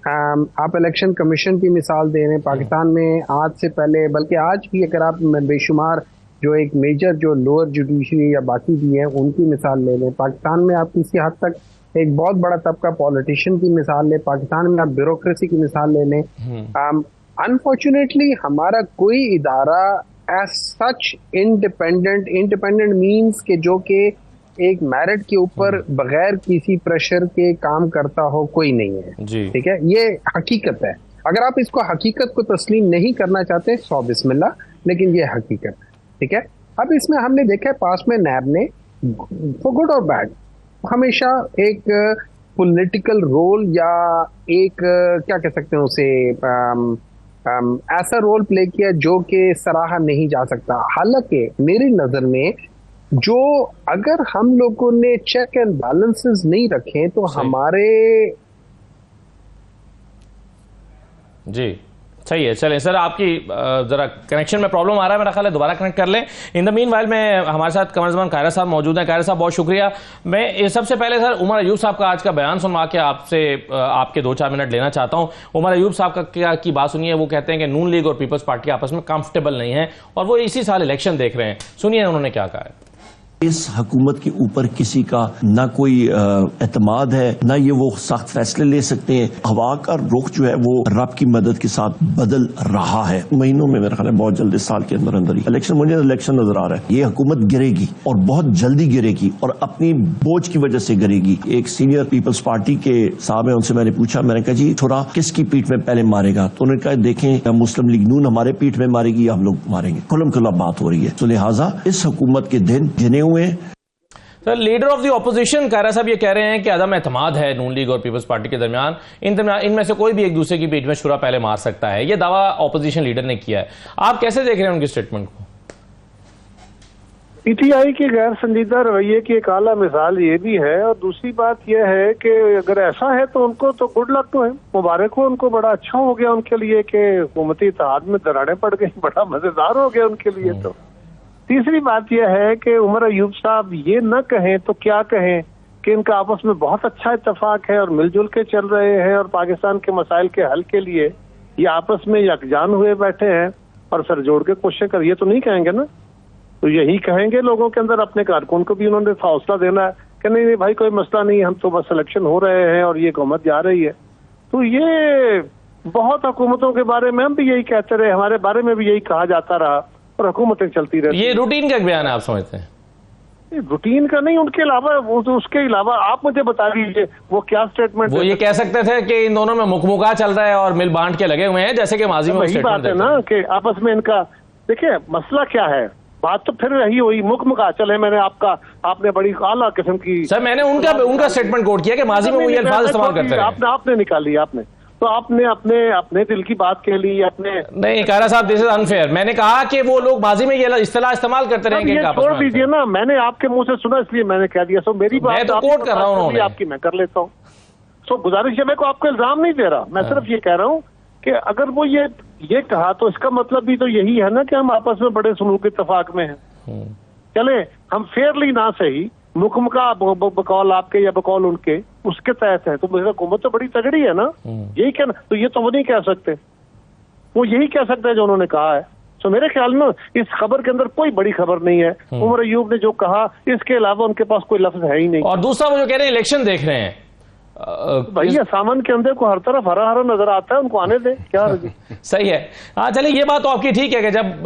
आप इलेक्शन कमीशन की मिसाल दे रहे हैं। पाकिस्तान में आज से पहले, बल्कि आज भी अगर आप बेशुमार जो एक मेजर जो लोअर जुडिशरी या बाकी भी है उनकी मिसाल ले लें, पाकिस्तान में आप किसी हद तक एक बहुत बड़ा तबका पॉलिटिशियन की मिसाल लें, पाकिस्तान में आप ब्यूरोक्रेसी की मिसाल ले लें। अनफॉर्चुनेटली हमारा कोई इदारा एज सच इंडिपेंडेंट मींस के जो कि एक मेरिट के ऊपर बगैर किसी प्रेशर के काम करता हो, कोई नहीं है। ठीक है, ये हकीकत है। अगर आप इसको हकीकत को तस्लीम नहीं करना चाहते, सौ बिस्मिल्लाह, लेकिन ये हकीकत है। ठीक है, अब इसमें हमने देखा है पास में नैब ने फॉर गुड और बैड हमेशा एक पॉलिटिकल रोल या एक क्या कह सकते हैं उसे, ऐसा रोल प्ले किया जो कि सराहा नहीं जा सकता। हालांकि मेरी नजर में जो अगर हम लोगों ने चेक एंड बैलेंसेस नहीं रखे तो हमारे जी सही है। चलें सर, आपकी जरा कनेक्शन में प्रॉब्लम आ रहा है, मेरा ख्याल है दोबारा कनेक्ट कर लें। इन द मीन वाइल में हमारे साथ कमर ज़मान कायरा साहब मौजूद हैं। कायरा साहब बहुत शुक्रिया। मैं सबसे पहले सर उमर अयूब साहब का आज का बयान सुनवा के आपसे आपके 2-4 मिनट लेना चाहता हूं। उमर अयूब साहब का क्या की बात सुनिए। वो कहते हैं कि नून लीग और पीपल्स पार्टी आपस में कंफर्टेबल नहीं है और वो इसी साल इलेक्शन देख रहे हैं। सुनिए उन्होंने क्या कहा है। इस हुकूमत के ऊपर किसी का ना कोई एतमाद है, ना ये वो सख्त फैसले ले सकते हैं। हवा का रुख जो है वो रब की मदद के साथ बदल रहा है। महीनों में मेरा ख्याल है बहुत जल्द इस साल के अंदर अंदर ही इलेक्शन, मुझे इलेक्शन नजर आ रहा है। ये हुकूमत गिरेगी और बहुत जल्दी गिरेगी और अपनी बोझ की वजह से गिरेगी। एक सीनियर पीपल्स पार्टी के साहब है, उनसे मैंने पूछा, मैंने कहा जी थोड़ा किसकी पीठ में पहले मारेगा? तो उन्होंने कहा देखें मुस्लिम लीग नून हमारे पीठ में मारेगी या हम लोग मारेंगे। खुल्लम खुल्ला बात हो रही है। तो लिहाजा इस हुकूमत के दिन जिने हुए। Sir, leader of the opposition Kaira साहब ये कह रहे हैं कि अदम एतमाद है नून लीग और पीपल्स पार्टी के दरमियान। इनमें से कोई भी एक दूसरे की पीठ में छुरा पहले मार सकता है, ये दावा ऑपोजिशन लीडर ने किया है। आप कैसे देख रहे हैं उनकी स्टेटमेंट को? पीटीआई के गैर संजीदा रवैये की एक आला मिसाल ये भी है। और दूसरी बात यह है कि अगर ऐसा है तो उनको तो गुड लक तो है, मुबारक हो उनको। बड़ा अच्छा हो गया उनके लिए कि हुकूमती इत्तेहाद में दरारें पड़ गई, बड़ा मजेदार हो गया उनके लिए। तो तीसरी बात यह है कि उमर अयूब साहब ये न कहें तो क्या कहें कि इनका आपस में बहुत अच्छा इत्तेफाक है और मिलजुल के चल रहे हैं और पाकिस्तान के मसाइल के हल के लिए ये आपस में यकजान हुए बैठे हैं और सर जोड़ के कोशिश कर, ये तो नहीं कहेंगे ना। तो यही कहेंगे लोगों के अंदर, अपने कारकुन को भी उन्होंने हौसला देना है कि नहीं नहीं भाई कोई मसला नहीं, हम तो बस इलेक्शन हो रहे हैं और ये हुकूमत जा रही है। तो ये बहुत हुकूमतों के बारे में हम भी यही कहते रहे, हमारे बारे में भी यही कहा जाता रहा और हुकूमतें चलती रहती। ये रूटीन का बयान है आप समझते हैं? रूटीन का नहीं, उनके अलावा वो तो उसके अलावा आप मुझे बता दीजिए वो क्या स्टेटमेंट। वो ये कह सकते थे कि इन दोनों में मुखमुखा चल रहा है और मिल बांट के लगे हुए हैं, जैसे कि माजी में वही बात है ना कि आपस में इनका। देखिए मसला क्या है, बात तो फिर यही हुई मुखमुखा चले। मैंने आपने बड़ी आला किस्म की, सर मैंने उनका स्टेटमेंट कोट किया कि माजी में वही अल्फाज इस्तेमाल करते हैं। आपने निकाली, आपने तो आपने अपने दिल की बात कह ली। अपने नहीं कायरा साहब, दिस इज अनफेयर। मैंने कहा कि वो लोग माजी में ये इस्तेलाह इस्तेमाल करते रहेंगे। छोड़ दीजिए ना, मैंने आपके मुंह से सुना इसलिए मैंने कह दिया। सो मेरी बात मैं तो कोट कर रहा हूँ, आपकी मैं कर लेता हूँ। सो गुजारिश है, मैं को आपको इल्जाम नहीं दे रहा, मैं सिर्फ ये कह रहा हूँ कि अगर वो ये कहा तो इसका मतलब भी तो यही है ना कि हम आपस में बड़े सुलूक इत्तेफाक में हैं। चले हम फेयरली ना सही, मुखमुखा बकौल आपके या बकौल उनके उसके तहत है, तो मेरा हुकूमत तो बड़ी तगड़ी है ना। यही कहना तो ये तो वो नहीं कह सकते, वो यही कह सकते हैं जो उन्होंने कहा है। तो मेरे ख्याल में इस खबर के अंदर कोई बड़ी खबर नहीं है। उमर अयूब ने जो कहा इसके अलावा उनके पास कोई लफ्ज है ही नहीं। और दूसरा वो जो कह रहे हैं इलेक्शन देख रहे हैं, भैया सामान के अंदर को हर तरफ हरा हरा नजर आता है, उनको आने दे क्या सही है। हाँ चलिए, ये बात तो आपकी ठीक है कि जब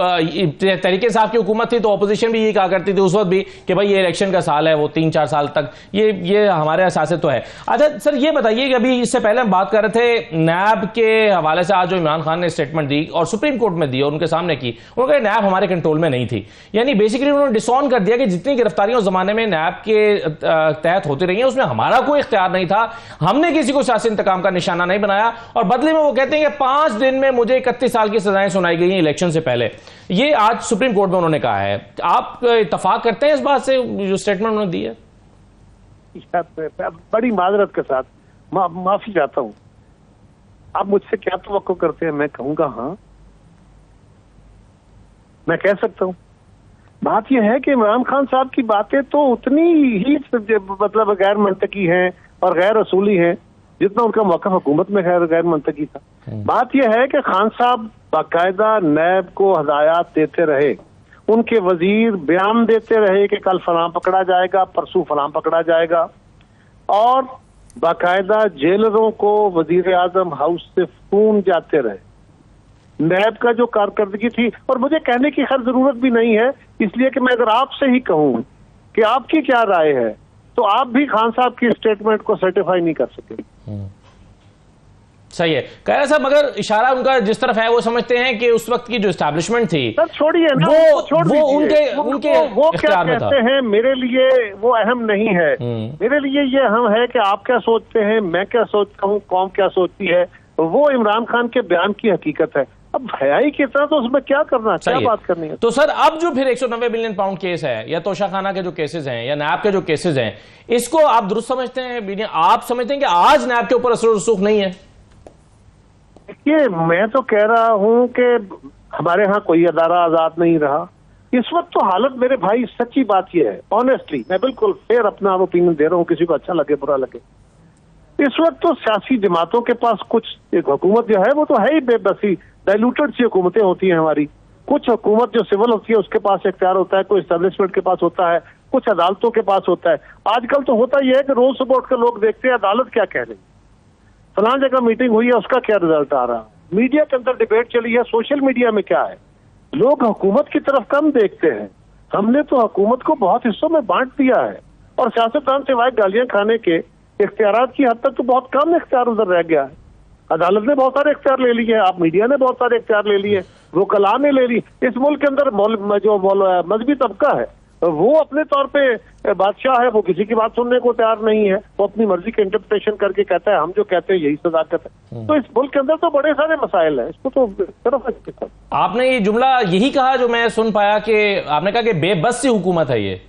तहरीक इंसाफ की हुकूमत थी तो ऑपोजिशन भी ये कहा करती थी उस वक्त भी कि भाई ये इलेक्शन का साल है, वो 3-4 साल तक ये हमारे एहसास तो है। अच्छा सर ये बताइए कि अभी इससे पहले हम बात कर रहे थे नैब के हवाले से। आज जो इमरान खान ने स्टेटमेंट दी और सुप्रीम कोर्ट में दी और उनके सामने की, उन्होंने कहा नैब हमारे कंट्रोल में नहीं थी। यानी बेसिकली उन्होंने डिसऑन कर दिया कि जितनी गिरफ्तारियां उस जमाने में नैब के तहत होती रही हैं उसमें हमारा कोई इख्तियार नहीं था, हमने किसी को सियासी इंतकाम का निशाना नहीं बनाया। और बदले में वो कहते हैं कि 5 दिन में मुझे 31 साल की सजाएं सुनाई गई हैं इलेक्शन से पहले। ये आज सुप्रीम कोर्ट में उन्होंने कहा है। आप इत्तफाक करते हैं इस बात से जो स्टेटमेंट उन्होंने दी है? बड़ी माजरत के साथ माफी चाहता हूं, आप मुझसे क्या तवक्को करते हैं? मैं कहूंगा हाँ, मैं कह सकता हूँ। बात यह है कि इमरान खान साहब की बातें तो उतनी ही मतलब गैर मंतकी हैं और गैर असूली हैं जितना उनका मौका हुकूमत में गैर मंतकी था। बात यह है कि खान साहब बाकायदा नैब को हदायत देते रहे, उनके वजीर बयान देते रहे कि कल फलां पकड़ा जाएगा, परसों फलां पकड़ा जाएगा, और बाकायदा जेलरों को वजीर आजम हाउस से फोन जाते रहे। नैब का जो कारकर्दगी थी, और मुझे कहने की खैर जरूरत भी नहीं है, इसलिए कि मैं अगर आपसे ही कहूं कि आपकी क्या राय है तो आप भी खान साहब की स्टेटमेंट को सर्टिफाई नहीं कर सके। सही है कायरा साहब, मगर इशारा उनका जिस तरफ है वो समझते हैं कि उस वक्त की जो एस्टैब्लिशमेंट थी, सर छोड़िए ना, वो उनके वो क्या कहते हैं मेरे लिए वो अहम नहीं है। मेरे लिए ये अहम है कि आप क्या सोचते हैं, मैं क्या सोचता हूँ, कौम क्या सोचती है। वो इमरान खान के बयान की हकीकत है। अब भयाई की तरह तो उसमें क्या करना, क्या बात करनी है। तो सर अब जो फिर 190 बिलियन पाउंड केस है, या तोशाखाना के जो केसेस हैं, या नैब के जो केसेस हैं, इसको आप दुरुस्त समझते हैं? आप समझते हैं कि आज नैब के ऊपर असर रसूख नहीं है? देखिए, मैं तो कह रहा हूं कि हमारे यहाँ कोई अदारा आजाद नहीं रहा इस वक्त। तो हालत मेरे भाई, सच्ची बात यह है, ऑनेस्टली मैं बिल्कुल फेयर अपना ओपिनियन दे रहा हूँ, किसी को अच्छा लगे बुरा लगे। इस वक्त तो सियासी जमातों के पास कुछ, एक हुकूमत जो है वो तो है ही बेबसी, डाइल्यूटेड सी हुकूमतें होती हैं हमारी। कुछ हुकूमत जो सिविल होती है उसके पास इख्तियार होता है, कोई एस्टेब्लिशमेंट के पास होता है, कुछ अदालतों के पास होता है। आजकल तो होता यह है कि रोज सुबह उठ कर लोग देखते हैं अदालत क्या कह रही, फलां जगह मीटिंग हुई है उसका क्या रिजल्ट आ रहा, मीडिया के अंदर डिबेट चली है, सोशल मीडिया में क्या है। लोग हुकूमत की तरफ कम देखते हैं। हमने तो हुकूमत को बहुत हिस्सों में बांट दिया है, और सियासतदान सिवाय गालियां खाने के इख्तियारात की हद तक तो बहुत कम इख्तियार उधर रह गया है। अदालत ने बहुत सारे इख्तियार ले लिए, आप मीडिया ने बहुत सारे इख्तियार ले लिए, वकला ने ले ली। इस मुल्क के अंदर जो मजहबी तबका है वो अपने तौर पे बादशाह है, वो किसी की बात सुनने को तैयार नहीं है, वो अपनी मर्जी के इंटरप्रिटेशन करके कहता है हम जो कहते हैं यही सदाकत है। तो इस मुल्क के अंदर तो बड़े सारे मसाइल हैं, इसको तो तरफ। आपने ये जुमला यही कहा जो मैं सुन पाया कि आपने कहा कि बेबस सी हुकूमत है ये।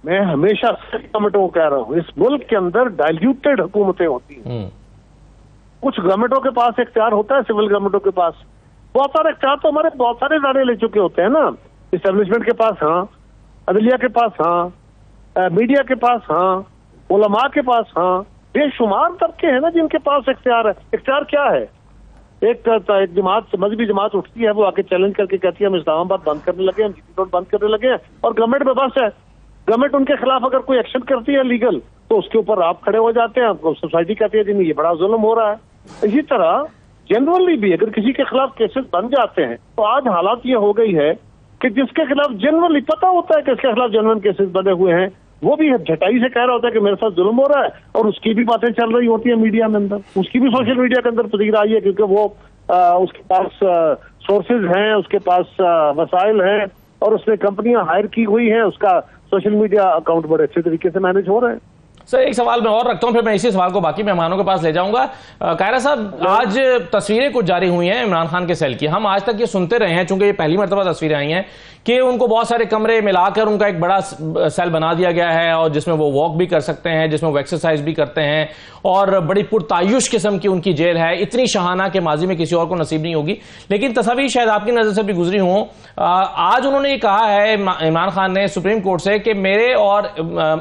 मैं हमेशा गवर्नमेंटों को कह रहा हूँ, इस मुल्क के अंदर डाइल्यूटेड हुकूमतें होती हैं। कुछ गवर्नमेंटों के पास इख्तियार होता है, सिविल गवर्नमेंटों के पास बहुत सारे इख्तियार तो हमारे बहुत सारे इदारे ले चुके होते हैं ना। इस्टेब्लिशमेंट के पास हाँ, अदलिया के पास हाँ, मीडिया के पास हाँ, उलमा के पास हाँ, बेशुमार तबके हैं ना जिनके पास इख्तियार है। इख्तियार क्या है? एक जमात, मजहबी जमात उठती है, वो आके चैलेंज करके कहती है हम इस्लामाबाद बंद करने लगे, हम जीटी रोड बंद करने लगे हैं, और गवर्नमेंट में बस है। गवर्नमेंट उनके खिलाफ अगर कोई एक्शन करती है लीगल तो उसके ऊपर आप खड़े हो जाते हैं, सोसाइटी कहती है जी ये बड़ा जुल्म हो रहा है। इसी तरह जनरली भी अगर किसी के खिलाफ केसेस बन जाते हैं तो आज हालात ये हो गई है कि जिसके खिलाफ जनरली पता होता है कि इसके खिलाफ जनरल केसेस बने हुए हैं, वो भी झटाई से कह रहा होता है कि मेरे साथ जुल्म हो रहा है, और उसकी भी बातें चल रही होती है मीडिया में अंदर, उसकी भी सोशल मीडिया के अंदर तस्वीर आई है, क्योंकि वो उसके पास सोर्सेज हैं, उसके पास वसाइल हैं, और उसने कंपनियां हायर की हुई हैं, उसका सोशल मीडिया अकाउंट बड़े अच्छे तरीके से मैनेज हो रहे हैं। सर एक सवाल मैं और रखता हूं, फिर मैं इसी सवाल को बाकी मेहमानों के पास ले जाऊंगा। कायरा साहब, आज तस्वीरें कुछ जारी हुई हैं इमरान खान के सेल की। हम आज तक ये सुनते रहे हैं, चूंकि ये पहली मरतबा तस्वीरें आई हैं, कि उनको बहुत सारे कमरे मिलाकर उनका एक बड़ा सेल बना दिया गया है, और जिसमें वो वॉक भी कर सकते हैं, जिसमें वो एक्सरसाइज भी करते हैं, और बड़ी पुरतायुश किस्म की उनकी जेल है। इतनी शहाना के माजी में किसी और को नसीब नहीं होगी। लेकिन तस्वीर शायद आपकी नजर से भी गुजरी हों। आज उन्होंने ये कहा है, इमरान खान ने सुप्रीम कोर्ट से, कि मेरे और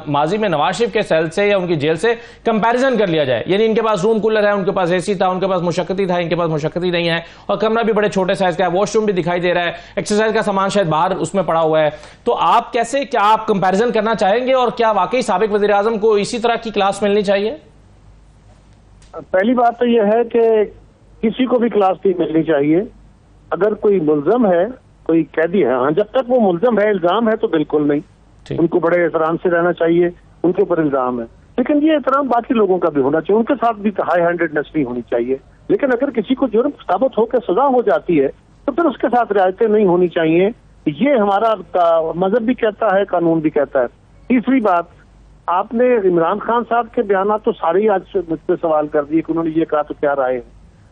माजी में नवाज शरीफ के सेल से या उनकी जेल से कंपैरिजन कर लिया जाए। यानी इनके पास रूम कूलर है, उनके पास एसी था, उनके पास मुशक्कती था, इनके पास मुशक्कती नहीं है, और कमरा भी बड़े छोटे साइज का है, वॉशरूम भी दिखाई दे रहा है, एक्सरसाइज का सामान शायद बाहर उसमें पड़ा हुआ है। तो आप कैसे, क्या आप कंपैरिजन करना चाहेंगे, और क्या वाकई साबिक वजीर आजम को इसी तरह की क्लास मिलनी चाहिए? पहली बात तो यह है कि किसी को भी क्लास नहीं मिलनी चाहिए। अगर कोई मुल्जम है, कोई कैदी है, हाँ, जब तक वो मुल्जम है, इल्जाम है तो बिल्कुल नहीं, उनको बड़े एहतराम से रहना चाहिए, उनके ऊपर इल्जाम है। लेकिन ये एहतराम बाकी लोगों का भी होना चाहिए, उनके साथ भी हाई हैंडेडनेस नहीं होनी चाहिए। लेकिन अगर किसी को जुर्म साबित होकर सजा हो जाती है तो फिर उसके साथ रियायतें नहीं होनी चाहिए। ये हमारा मजहब भी कहता है, कानून भी कहता है। तीसरी बात, आपने इमरान खान साहब के बयान तो सारे ही आज मुझसे सवाल कर दिए कि उन्होंने ये कहा तो क्या राय है।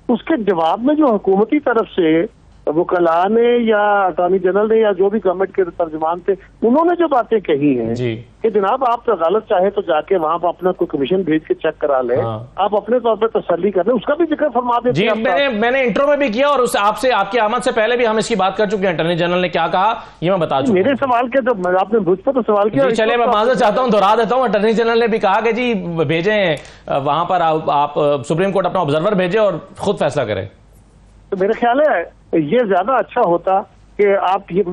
उसके जवाब में जो हुकूमती तरफ से वकला ने या अटॉर्नी जनरल ने या जो भी गवर्नमेंट के तर्जुमान थे, उन्होंने जो बातें कही हैं कि जनाब आप तो गलत चाहे तो जाके वहां पर अपना कोई कमीशन भेज के चेक करा ले, आप अपने तौर पर तसल्ली कर ले, उसका भी जिक्र फरमा देते हैं। मैंने इंट्रो में भी किया और उस आपसे आपकी आमद से पहले भी हम इसकी बात कर चुके हैं। अटॉर्नी जनरल ने क्या कहा ये मैं बता चुका। मेरे सवाल के तो आपने मुझ पर तो सवाल किया। चलिए मैं माजरत चाहता हूँ, दोहरा देता हूँ। अटॉर्नी जनरल ने भी कहा कि जी भेजें वहां पर आप सुप्रीम कोर्ट अपना ऑब्जर्वर भेजें और खुद फैसला करें। तो मेरे ख्याल है ये ज्यादा अच्छा होता कि आप ये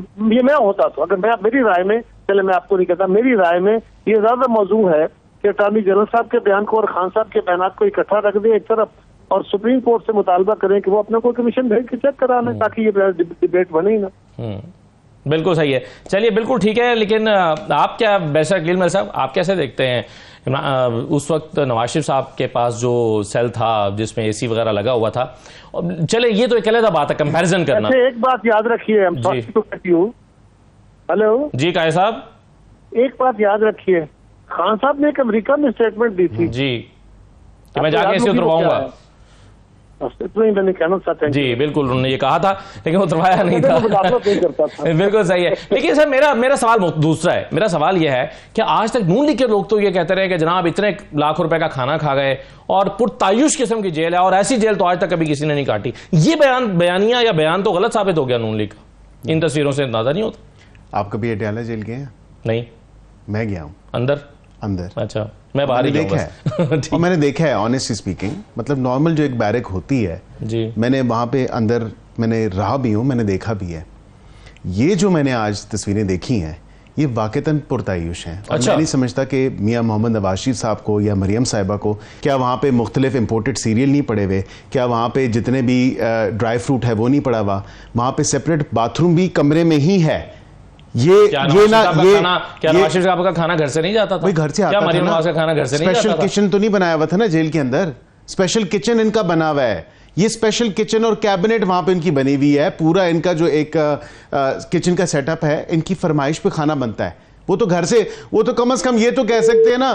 मैं होता तो, अगर मैं मेरी राय में, चले मैं आपको नहीं कहता, मेरी राय में ये ज्यादा मौजू है कि अटॉर्नी जनरल साहब के बयान को और खान साहब के बयान को इकट्ठा रख दें एक तरफ और सुप्रीम कोर्ट से मुतालबा करें कि वो अपना कोई कमीशन भेज के चेक करा लें, ताकि ये डिबेट बने ही ना। बिल्कुल सही है। चलिए बिल्कुल ठीक है, लेकिन आप क्या बैरिस्टर अकील मिर साहब आप कैसे देखते हैं उस वक्त नवाज शरीफ साहब के पास जो सेल था जिसमें एसी वगैरह लगा हुआ था, चले ये तो एक अलग बात है कंपैरिजन करना। एक बात याद रखिए, हेलो जी काहे साहब, एक बात याद रखिए, खान साहब ने एक अमेरिका में स्टेटमेंट दी थी जी कि मैं जाके इसे उतरवाऊंगा, इतना ही मैंने कहना चाहता जी बिल्कुल उन्होंने ये कहा था, लेकिन उतरवाया नहीं था। बिल्कुल सही है। लेकिन सर मेरा सवाल दूसरा है। मेरा सवाल यह है कि आज तक नून लीग के लोग तो ये कहते रहे कि जनाब इतने लाख रुपए का खाना खा गए और पुरतायुश किस्म की जेल है और ऐसी जेल तो आज तक कभी किसी ने नहीं काटी। ये बयानिया या बयान तो गलत साबित हो गया नून लीग का। इन तस्वीरों से अंदाजा नहीं होता। आप कभी अडयाला जेल गए हैं? नहीं। मैं गया हूं अंदर। अच्छा, मैं बाहर देखा है और मैंने देखा है ऑनेस्टली स्पीकिंग, मतलब नॉर्मल जो एक बैरक होती है जी, मैंने वहां पे अंदर मैंने रहा भी हूं, मैंने देखा भी है। ये जो मैंने आज तस्वीरें देखी हैं ये वाकईतन पुरतायुश हैं। और मैं नहीं समझता कि मियां मोहम्मद नवाज शरीफ साहब को या मरियम साहिबा को क्या वहाँ पे मुख्तलिफ इम्पोर्टेड सीरियल नहीं पड़े हुए, क्या वहाँ पे जितने भी ड्राई फ्रूट है वो नहीं पड़ा हुआ, वहाँ पे सेपरेट बाथरूम भी कमरे में ही है। ये नवाज शरीफ साहब का खाना घर से नहीं जाता था? भाई घर से आता था ना, का खाना घर से नहीं जाता था? स्पेशल किचन तो नहीं बनाया हुआ था ना जेल के अंदर, स्पेशल किचन इनका बना हुआ है। ये स्पेशल किचन और कैबिनेट वहां पे इनकी बनी हुई है, पूरा इनका जो एक किचन का सेटअप है, इनकी फरमाइश पे खाना बनता है। वो तो घर से, वो तो कम से कम ये तो कह सकते हैं ना,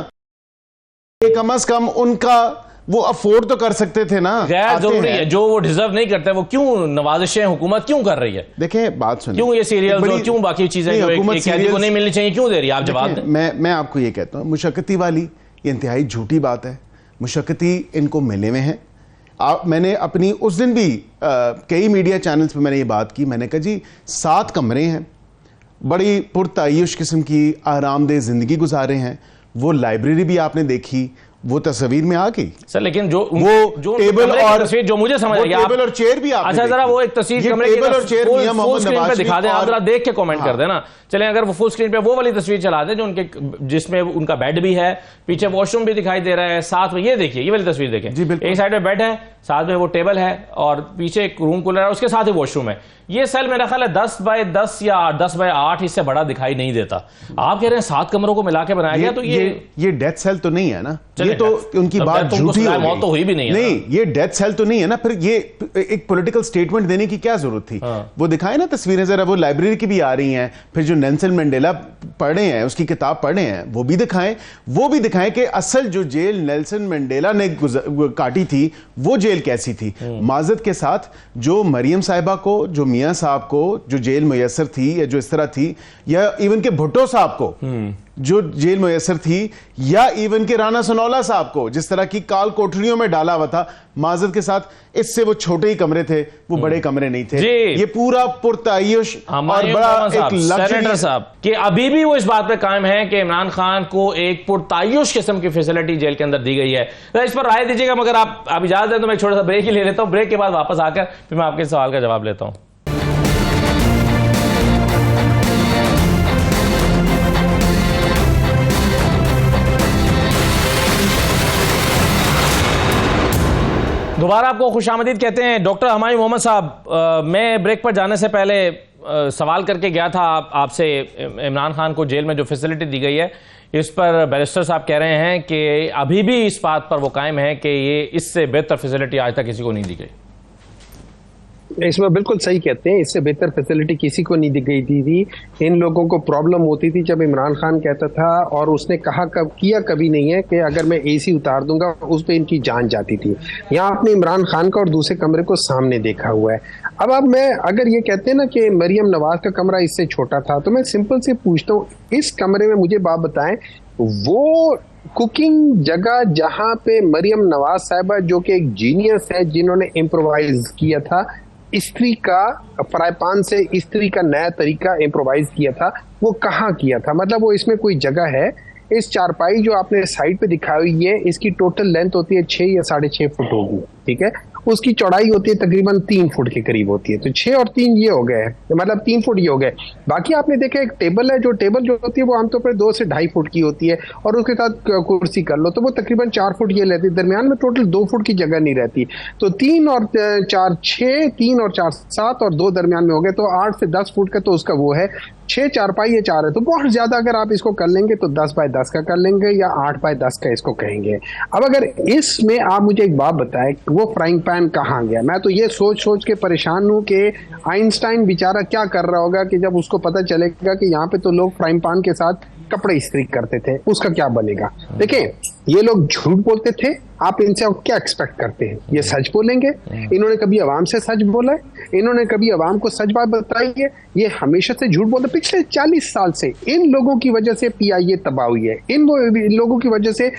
कम से कम उनका वो अफोर्ड तो कर सकते थे ना। गैर जरूरी है, जो वो डिजर्व नहीं करते वो क्यों नवाजिशें हुकूमत क्यों कर रही है? देखें बात सुनिए, क्यों ये सीरियल और क्यों बाकी चीजें जो एक कैदी को नहीं मिलनी चाहिए क्यों दे रही है? आप जवाब दें। मैं आपको ये कहता हूं, मुशक्कती वाली ये इंतहाई झूठी बात है। मुशक्कती इनको मिले हुए हैं। मैंने अपनी उस दिन भी कई मीडिया चैनल्स पे मैंने ये बात की, मैंने कहा जी 7 कमरे हैं, बड़ी पुरतायुश किस्म की आरामदेह जिंदगी गुजारे हैं। वो लाइब्रेरी भी आपने देखी, वो तस्वीर में आ गई सर, लेकिन जो टेबल और तस्वीर जो मुझे समझ आया, टेबल और चेयर भी आपने अच्छा जरा वो एक तस्वीर कमरे की टेबल और चेयर मियां मोहम्मद नवाज पे दिखा दें, आप जरा देख के कमेंट कर देना। चलें अगर वो फुल स्क्रीन पे वो वाली तस्वीर चला दें जो उनके, जिसमें उनका बेड भी है, पीछे वॉशरूम भी दिखाई दे रहा है, साथ में ये देखिए ये वाली तस्वीर देखें, एक साइड में बेड है, साथ में वो टेबल है और पीछे एक रूम कूलर है, उसके साथ ही वॉशरूम है। ये सेल मेरा ख्याल है 10 बाय 10 या 10 बाय 8 इससे बड़ा दिखाई नहीं देता। आप कह रहे हैं 7 कमरों को मिला के बनाया गया, तो ये डेथ सेल तो नहीं है ना, ये तो उनकी बात झूठी हो गई। मौत तो हुई भी नहीं है। नहीं, ये डेथ सेल तो नहीं है ना, फिर ये एक पॉलिटिकल स्टेटमेंट देने की क्या जरूरत थी? वो दिखाए ना तस्वीरें जरा, वो लाइब्रेरी की भी आ रही हैं, फिर जो नेल्सन मंडेला पढ़े हैं उसकी किताब पढ़े हैं वो भी दिखाएं, वो भी दिखाएं कि असल जो जेल नेल्सन मंडेला ने काटी थी वो जेल कैसी थी। माजरत के साथ जो मरियम साहिबा को, जो मियां साहब को जो जेल मुयस्सर थी या जो इस तरह थी, या इवन के भुट्टो साहब को जो जेल मुयस्सर थी, या इवन के राणा सनौला साहब को जिस तरह की काल कोठरियों में डाला हुआ था, माजरत के साथ इससे वो छोटे ही कमरे थे, वो बड़े कमरे नहीं थे। ये पूरा पुरतायुश और बड़ा एक सेनेटर साहब कि अभी भी वो इस बात पे कायम है कि इमरान खान को एक पुरतायुश किस्म की फैसिलिटी जेल के अंदर दी गई है। तो इस पर राय दीजिएगा, मगर आप इजाजत दें तो मैं छोटा सा ब्रेक ही ले लेता हूं। ब्रेक के बाद वापस आकर फिर मैं आपके सवाल का जवाब लेता हूं। दोबारा आपको खुशामदीद कहते हैं। डॉक्टर हमायूं मोहम्मद साहब, मैं ब्रेक पर जाने से पहले सवाल करके गया था आपसे, इमरान खान को जेल में जो फैसिलिटी दी गई है इस पर बैरिस्टर साहब कह रहे हैं कि अभी भी इस बात पर वो कायम है कि ये इससे बेहतर फैसिलिटी आज तक किसी को नहीं दी गई। इसमें बिल्कुल सही कहते हैं, इससे बेहतर फैसिलिटी किसी को नहीं दी गई थी। इन लोगों को प्रॉब्लम होती थी जब इमरान खान कहता था, और उसने कहा किया कभी नहीं है कि अगर मैं एसी उतार दूंगा उस पर इनकी जान जाती थी। यहाँ आपने इमरान खान का और दूसरे कमरे को सामने देखा हुआ है। अब मैं अगर ये कहते हैं ना कि मरियम नवाज का कमरा इससे छोटा था, तो मैं सिंपल से पूछता हूँ, इस कमरे में मुझे बात बताएं, वो कुकिंग जगह जहां पे मरियम नवाज साहिबा जो कि एक जीनियस है, जिन्होंने इम्प्रोवाइज किया था इस्त्री का, फ्राई पैन से इस्त्री का नया तरीका इम्प्रोवाइज किया था, वो कहाँ किया था? मतलब वो इसमें कोई जगह है? इस चारपाई जो आपने साइड पे दिखाई हुई है, इसकी टोटल लेंथ होती है 6 या 6.5 फुट होगी, ठीक है। उसकी चौड़ाई होती है तकरीबन 3 फुट के करीब होती है। तो 6 और 3 ये हो गए, मतलब 3 फुट ये हो गए। बाकी आपने देखा एक टेबल है, जो टेबल जो होती है वो आमतौर पर 2 से 2.5 फुट की होती है, और उसके साथ कुर्सी कर लो तो वो तकरीबन 4 फुट ये लेती है। दरमियान में टोटल 2 फुट की जगह नहीं रहती। तो 3 और 4 6, 3 और 4 7 और 2 दरमियान में हो गए, तो 8 से 10 फुट का तो उसका वो है। 6 चारपाई ये 4 है, तो बहुत ज्यादा अगर आप इसको कर लेंगे तो 10 बाय 10 का कर लेंगे या 8 बाय 10 का इसको कहेंगे। अब अगर इसमें आप मुझे एक बात बताएं, वो फ्राइंग पैन कहाँ गया? मैं तो ये सोच के परेशान हूं कि आइंस्टाइन बेचारा क्या कर रहा होगा कि जब उसको पता चलेगा कि यहाँ पे तो लोग फ्राइंग पैन के साथ कपड़े इस्त्री करते थे, उसका क्या बनेगा? देखिए, ये लोग झूठ बोलते थे, आप इनसे क्या एक्सपेक्ट करते हैं? ये सच बोलेंगे? इन्होंने कभी आवाम से सच बोला है? इन्होंने कभी आवाम को सच बात बताई है? ये हमेशा से झूठ बोलते। पिछले 40 साल से इन लोगों की वजह से PIA तबाह हुई है, इन लोगों की वजह से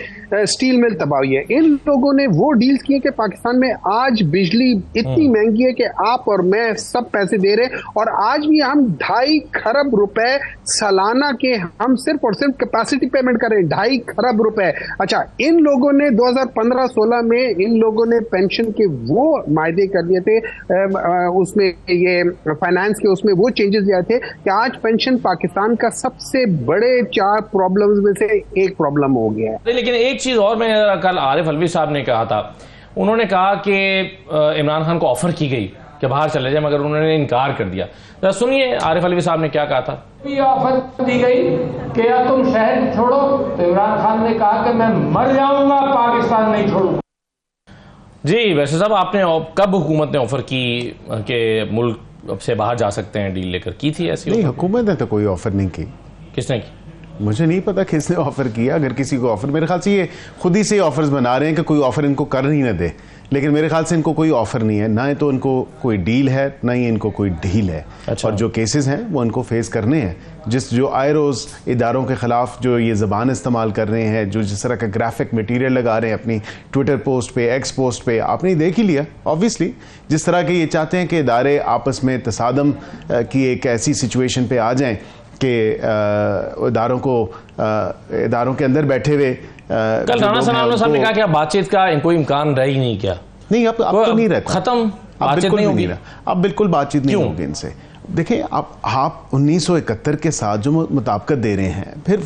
स्टील मिल तबाह हुई है। इन लोगों ने वो डील्स किए कि पाकिस्तान में आज बिजली इतनी महंगी है कि आप और मैं सब पैसे दे रहे हैं, और आज भी हम 2.5 खरब रुपए सालाना के हम सिर्फ और सिर्फ कैपेसिटी पेमेंट कर रहे हैं, 2.5 खरब रुपए। अच्छा, इन लोगों ने 2015-16 में इन लोगों ने पेंशन के वो मायदे कर दिए थे, उसमें ये फाइनेंस के उसमें वो चेंजेस दिए थे कि आज पेंशन पाकिस्तान का सबसे बड़े 4 प्रॉब्लम्स में से एक प्रॉब्लम हो गया है। लेकिन एक चीज और, मैं कल आरिफ अलवी साहब ने कहा था, उन्होंने कहा कि इमरान खान को ऑफर की गई कि बाहर चले जाए, मगर उन्होंने इनकार कर दिया। तो सुनिए आरिफ अलवी साहब ने क्या कहा था। ऑफर दी गई कि या तुम शहर छोड़ो, तो इमरान खान ने कहा कि मैं मर जाऊंगा, पाकिस्तान नहीं छोड़ूंगा। जी, वैसे साहब आपने कब हुकूमत ने ऑफर की कि मुल्क से बाहर जा सकते हैं डील लेकर, की थी ऐसी? नहीं, हुकूमत ने तो कोई ऑफर नहीं की। किसने की? मुझे नहीं पता किसने ऑफर किया। अगर किसी को ऑफर, मेरे ख्याल से ये खुद ही से ऑफर्स बना रहे हैं कि कोई ऑफर इनको कर ही ना दे, लेकिन मेरे ख्याल से इनको कोई ऑफर नहीं है, ना तो इनको कोई डील है, ना ही इनको कोई डील है। अच्छा। और जो केसेस हैं वो इनको फेस करने हैं, जो आए रोज इदारों के खिलाफ जो ये ज़बान इस्तेमाल कर रहे हैं, जो जिस तरह का ग्राफिक मटीरियल लगा रहे हैं अपनी ट्विटर पोस्ट पे, एक्स पोस्ट पे, आपने देख ही लिया ऑब्वियसली, जिस तरह के ये चाहते हैं कि इदारे आपस में तसादम की एक ऐसी सिचुएशन पे आ जाएं कि इदारों के अंदर बैठे हुए कल राना सनाउल्लाह साहब ने कहा कि बातचीत का कोई इम्कान रह ही नहीं क्या? नहीं, अब तो नहीं रहता, खत्म, बातचीत नहीं होगी, अब बिल्कुल बातचीत नहीं होगी इनसे। देखिए, आप 1971 के साथ जो मुताबिकत दे रहे हैं, फिर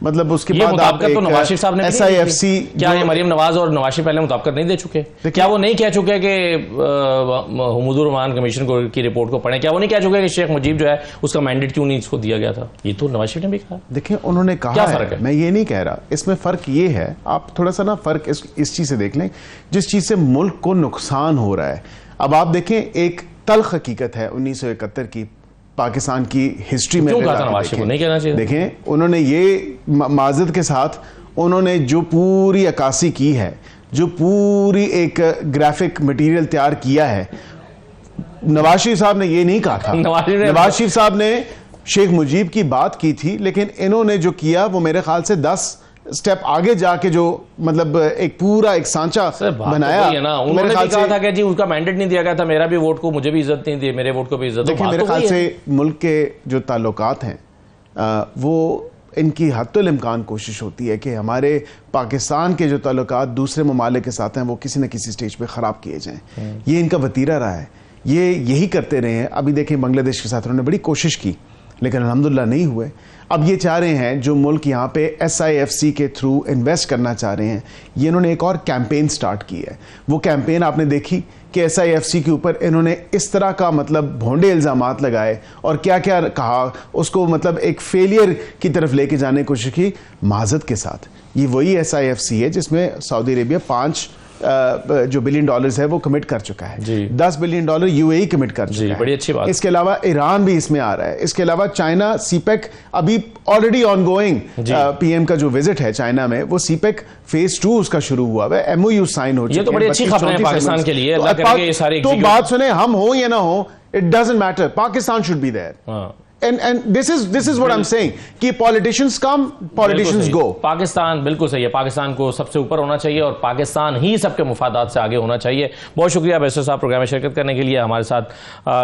मतलब उसके बाद आप तो नवाज शरीफ साहब ने SIFC, क्या ये मरियम नवाज और नवाज शरीफ पहले मुताबिकत नहीं दे चुके? क्या वो नहीं कह चुके कि हुमूदुर रहमान कमीशन की रिपोर्ट को पढ़ें? क्या वो नहीं कह चुके कि शेख मुजीब जो है उसका मैंडेट क्यों नहीं इसको दिया गया था? ये तो नवाज शरीफ ने भी कहा। देखिए, उन्होंने कहा, क्या फर्क है? मैं ये नहीं कह रहा, इसमें फर्क ये है, आप थोड़ा सा ना फर्क इस चीज से देख लें, जिस चीज से मुल्क को नुकसान हो रहा है। अब आप देखें, एक तल्ख हकीकत है 1971 की पाकिस्तान की हिस्ट्री में। नहीं कहना चाहिए। देखें, उन्होंने ये माजरत के साथ उन्होंने जो पूरी अक्कासी की है, जो पूरी एक ग्राफिक मटेरियल तैयार किया है, नवाज शरीफ साहब ने ये नहीं कहा था। नवाज शरीफ साहब ने शेख मुजीब की बात की थी, लेकिन इन्होंने जो किया वो मेरे ख्याल से 10 स्टेप आगे जाके जो मतलब एक पूरा एक सांचा बनाया। उन्होंने भी कहा था कि जी उसका मैंडेट नहीं दिया गया था, मेरा भी वोट को, मुझे भी इज्जत नहीं दी, मेरे वोट को भी इज्जत। देखिए, मेरे ख्याल से मुल्क के जो ताल्लुकात हैं वो इनकी हत्तुल इम्कान कोशिश होती है कि हमारे पाकिस्तान के जो ताल्लुकात दूसरे ममालिक के साथ हैं वो किसी न किसी स्टेज पे ख़राब किए जाएं। ये इनका वतीरा रहा है, ये यही करते रहे हैं। अभी देखिए, बांग्लादेश के साथ उन्होंने बड़ी कोशिश की, लेकिन अल्हम्दुलिल्लाह नहीं हुए। अब ये चाह रहे हैं, जो मुल्क यहाँ पे SIFC के थ्रू इन्वेस्ट करना चाह रहे हैं, ये इन्होंने एक और कैंपेन स्टार्ट की है। वो कैंपेन आपने देखी कि SIFC के ऊपर इन्होंने इस तरह का मतलब भोंडे इल्ज़ामात लगाए और क्या क्या कहा, उसको मतलब एक फेलियर की तरफ लेके जाने की कोशिश की माजरत के साथ। ये वही SIFC है जिसमें सऊदी अरेबिया 5 जो $1 बिलियन है वो कमिट कर चुका है। जी। $10 बिलियन UAE कमिट कर चुका है। बड़ी अच्छी बात। इसके अलावा ईरान भी इसमें आ रहा है। इसके अलावा चाइना सीपेक अभी ऑलरेडी ऑनगोइंग, पीएम का जो विजिट है चाइना में वो सीपेक फेज 2 उसका शुरू हुआ है, MOU साइन हो चुके हैं। ये तो बड़ी अच्छी खबर है पाकिस्तान के लिए। तो बात सुने, हम हो या ना हो, it doesn't matter, Pakistan should be there. And this is what I'm saying कि politicians come, politicians go। Pakistan बिल्कुल सही है, पाकिस्तान को सबसे ऊपर होना चाहिए और पाकिस्तान ही सबके मुफादात से आगे होना चाहिए। बहुत शुक्रिया बैरिस्टर साहब प्रोग्राम में शिरकत करने के लिए। हमारे साथ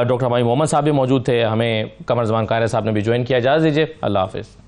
डॉक्टर हमारी मोहम्मद साहब भी मौजूद थे, हमें कमर जमान कायरा साहब ने भी ज्वाइन किया। इजाज़त दीजिए, अल्लाह हाफिज़।